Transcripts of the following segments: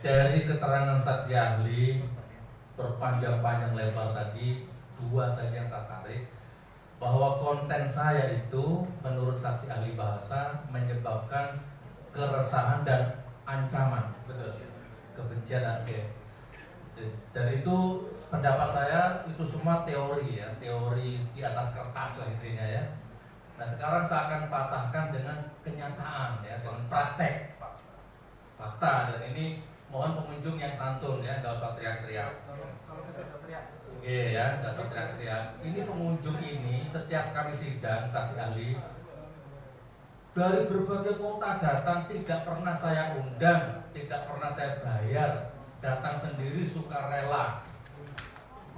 Dari keterangan saksi ahli berpanjang-panjang lebar tadi, dua saja yang saya tarik, bahwa konten saya itu menurut saksi ahli bahasa menyebabkan keresahan dan ancaman, betul, kebencian. Dan itu pendapat saya itu semua teori ya, teori di atas kertas lah intinya ya. Nah sekarang saya akan patahkan dengan kenyataan ya, dengan praktek, fakta. Dan ini mohon pengunjung yang santun ya, nggak usah teriak-teriak. Oke ya, nggak usah teriak-teriak. Ini pengunjung ini setiap kami sidang saksi ahli dari berbagai kota datang, tidak pernah saya undang, tidak pernah saya bayar, datang sendiri sukarela.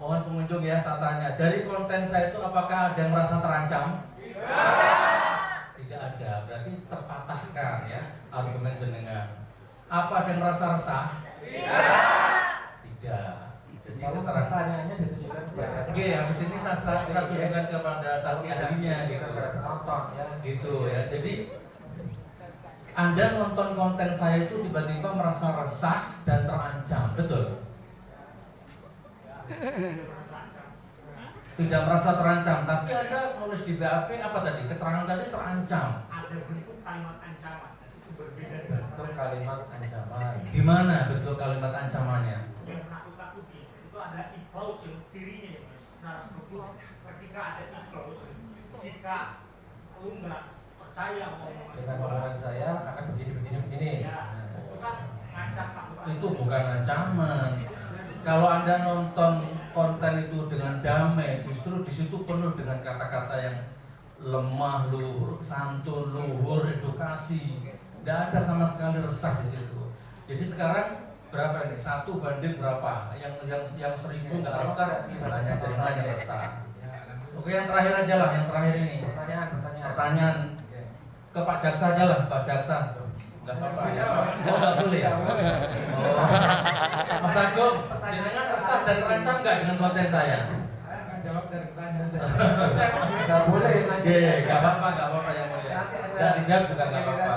Mohon pengunjung ya, saya tanya, dari konten saya itu apakah ada yang merasa terancam? Tidak ada, berarti terpatahkan ya argumen jenengan. Apa ada yang merasa resah? Tidak. Jadi pertanyaannya ditujukan kepada oke, habis ini saya tunjukkan kepada saksi ahlinya gitu. Penonton ya. Gitu ya. Jadi Anda nonton konten saya itu tiba-tiba merasa resah dan terancam, betul? Tidak merasa terancam, tapi Anda nulis di BAP apa tadi? Keterangan tadi terancam. Ada bentuk kalimat ancaman, itu berbeda. Bentuk kalimat ancaman. Gimana bentuk kalimat ancamannya? Yang menakut-nakuti itu ada e-clause dirinya ya Mas. Secara struktur ketika ada e-clause, jika lu nggak percaya Dengan omongan saya akan begini. ya, itu kan ngancam Pak. Itu bukan ancaman. Kalau Anda nonton konten itu dengan damai, justru di situ penuh dengan kata-kata yang lemah, luhur, santun, luhur, edukasi. Tidak ada sama sekali resah di situ. Jadi sekarang berapa ini? 1 banding berapa? Yang 1000 nggak resah, hanya jangan yang resah. Oke, yang terakhir aja lah, yang terakhir ini. Pertanyaan ke Pak Jaksa aja lah, Pak Jaksa. Enggak apa-apa ya. Oh, enggak boleh ya. Oh. Mas Agung, jenengan resah dan terancam enggak dengan konten saya? Saya akan jawab dari pertanyaan tadi. Nggak boleh. Iya, enggak apa-apa yang mulia. Dan dijawab juga enggak apa-apa.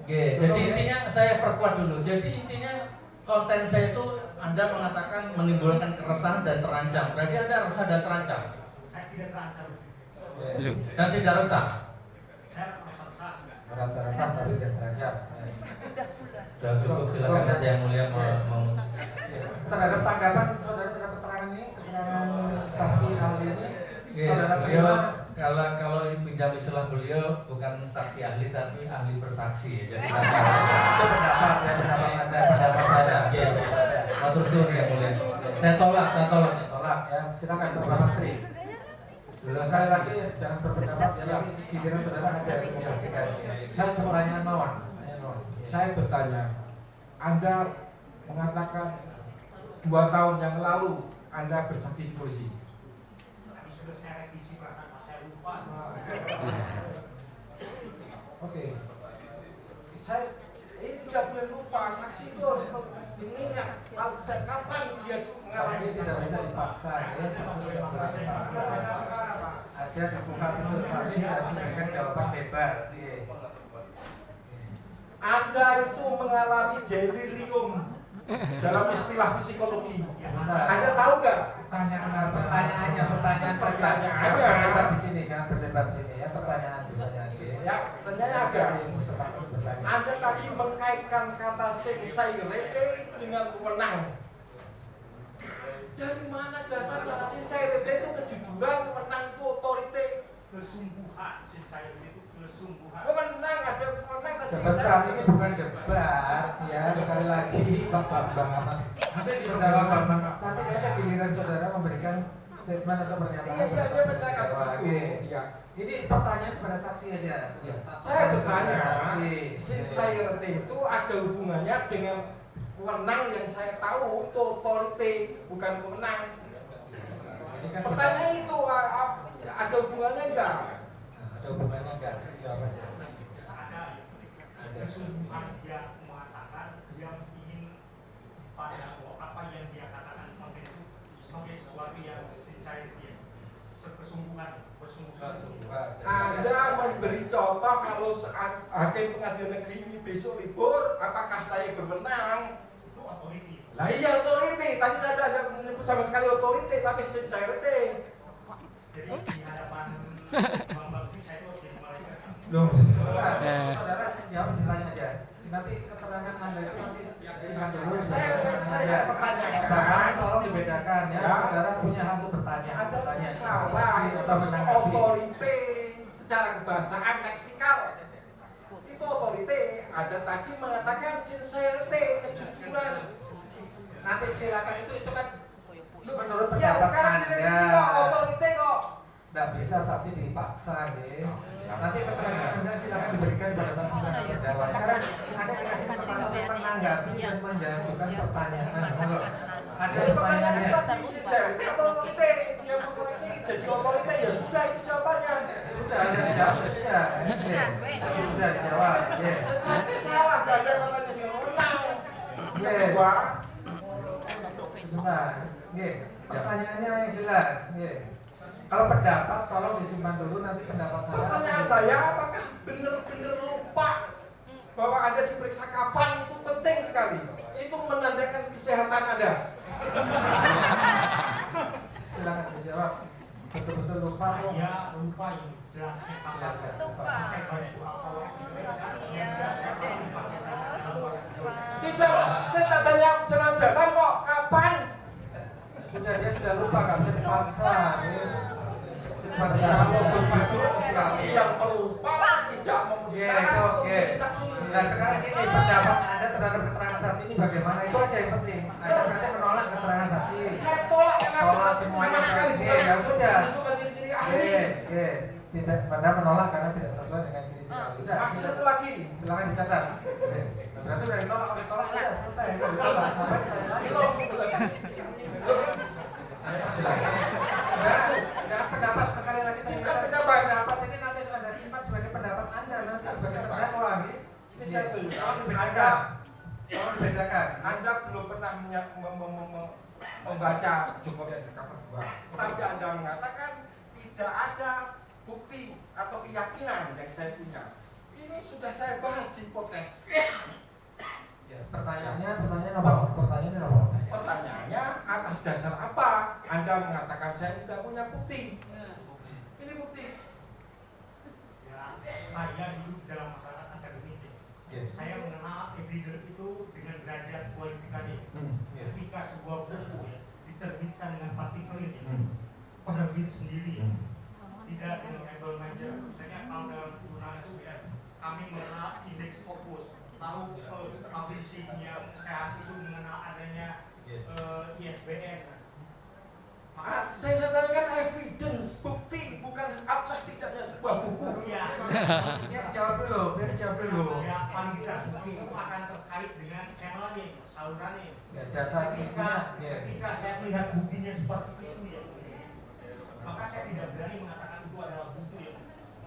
Oke, jadi intinya saya perkuat dulu. Jadi intinya konten saya itu Anda mengatakan menimbulkan keresahan dan terancam. Berarti Anda resah dan terancam? Saya tidak terancam. Dan tidak resah? Saya merasa resah. Rasa-rasa tapi tidak terancam. Sudah cukup, silakan aja yang mulia mau. Terhadap tanggapan saudara terhadap keterangan ini, keterangan saksi ahli ini, saudara Beliau terima kalau pinjam istilah beliau bukan saksi ahli tapi ahli bersaksi ya. Jadi itu pendapat ya, pendapat saya. Iya. Matur suwun yang mulia. Saya tolak. Tolak ya, silakan Bapak Menteri. Saya lagi jangan berpendapat ya, pikiran saudara ada yang menyampaikan. Saya pertanyaan lawan. Saya bertanya, Anda mengatakan 2 tahun yang lalu Anda bersaksi di polisi. Tadi sudah saya revisi perasaan saya lupa. Oke. Saya ini tidak boleh lupa, saksi itu harus diingat. Kapan dia mengalami Saksi tidak bisa dipaksa ya, saksi tidak bisa dipaksa. Ada dukungan untuk saksi dan memberikan jawaban bebas. Anda itu mengalami delirium dalam istilah psikologi. Anda tahu nggak? Pertanyaan saja. Jangan berdebat di sini, jangan berdebat di sini ya. Pertanyaan. Ya, pertanyaannya ada. Anda tadi mengkaitkan kata sincerity dengan menang. Dari mana dasarnya sincerity itu kejujuran, menang itu otorite, Kesungguhan, saya itu kesungguhan. menang ada menang tadi. Debat saat ini bukan debat ya, sekali lagi Bapak Mas. Saudara Bapak, nanti kayaknya giliran saudara memberikan statement atau pernyataan. Iya, dia bertanya Oke. iya. Ini pertanyaan kepada saksi aja. Saya bertanya, Saksi. sincerity itu ada hubungannya dengan menang yang saya tahu itu otorite, bukan pemenang. Pertanyaan itu ada hubungannya enggak? Ada hubungannya enggak? Jawab aja. Ada kesungguhan dia mengatakan dia ingin pada apa yang dia katakan itu sebagai sesuatu yang sincerity, kesungguhan. Anda memberi contoh kalau hakim pengadilan negeri ini besok libur, apakah saya berwenang? Itu authority. Lah iya otorite, tadi tidak ada menyebut sama sekali otorite, tapi sincerity. Jadi di hadapan Bambang saya itu jadi malaikat. Loh, Saudara jawab ditanya aja. Nanti keterangan Anda itu nanti silakan dulu. Saya pertanyakan. Sama tolong dibedakan ya. Ya. Saudara punya hak untuk bertanya. Ada Bertanya. salah Atau menanggapi. otorite secara kebahasaan leksikal. Itu otorite, ada tadi mengatakan sincerity, kejujuran. Nanti silakan itu kan menurut Ya pendapat sekarang Anda. direvisi kok otorite kok. Nggak bisa saksi dipaksa, deh. Nanti keterangan Anda silakan diberikan pada saksi yang berjawab. Sekarang Anda dikasih kesempatan untuk menanggapi dan mengajukan pertanyaan. Halo. Ada Jadi pertanyaannya pertanyaannya. tadi sincerity atau otorite? Dia mengkoreksi jadi otorite, ya sudah itu jawabannya. Sudah Anda dijawab ya. Sudah dijawab. Yes. Nanti salah, gak ada katanya dia menang. Kedua, Sebentar. Pertanyaannya yang jelas. Kalau pendapat tolong disimpan dulu, nanti pendapat pertanyaan saya apakah benar-benar lupa bahwa Anda diperiksa kapan itu penting sekali. Itu menandakan kesehatan Anda. Silakan dijawab. Betul-betul lupa kok. Saya lupa yang jelasnya apa. Pakai baju apa. Tidak, saya tak tanya jalan-jalan kok. Kapan? Sudah, dia sudah lupa, nggak bisa dipaksa. Dipaksa. Kalau begitu saksi yang pelupa tidak memenuhi syarat untuk menjadi saksi. Nah sekarang ini pendapat Anda terhadap keterangan saksi ini bagaimana? Itu aja yang penting. Anda berarti menolak keterangan saksi. Saya tolak Tolak karena semuanya. sama sekali Oke, bukan ya sudah. menunjukkan ciri-ciri ahli. Tidak, Anda menolak karena tidak sesuai dengan ciri-ciri ahli. Udah, Masih satu lagi. silakan dicatat. Berarti udah ditolak, kalau ditolak udah selesai. Kalau ditolak, ngapain ditanya lagi? Jangan pendapat sekali lagi saya Bukan minta. pendapat. Pendapat ini nanti Anda simpan sebagai pendapat Anda, nanti sebagai terdakwa. Ini satu. Tolong dibedakan. Tolong dibedakan. Anda belum pernah membaca Jokowi ada cover 2, tapi Anda mengatakan tidak ada bukti atau keyakinan yang saya punya. Ini sudah saya bahas di podcast. Pertanyaannya apa? Pertanyaannya atas dasar apa Anda mengatakan saya tidak punya bukti? Ini bukti. Ya, saya hidup dalam masyarakat akademik. Saya mengenal Ebrider itu dengan derajat kualifikasi. Ketika sebuah buku diterbitkan dengan partikelir, penerbit sendiri, tidak dengan label major. Misalnya kalau dalam jurnal SBM, kami mengenal indeks Scopus, lalu publishingnya sehat itu mengenal adanya ISBN. Maka Saya katakan evidence, bukti, bukan absah tidaknya sebuah buku. ya, Jawab dulu. ya validitas buku itu akan terkait dengan channelnya, salurannya. Ya, dasar Ketika saya melihat buktinya seperti itu ya, maka saya tidak berani mengatakan itu adalah bukti ya,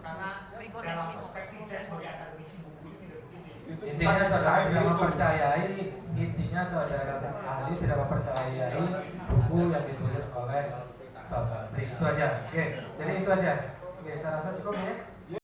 karena dalam perspektif saya sebagai akademisi buku itu tidak begitu ya. Itu Intinya saudara tidak itu. mempercayai, intinya saudara ahli tidak mempercayai buku yang ditulis oleh Bapak Tri. Itu aja. Oke, jadi itu aja. Oke, saya rasa cukup ya.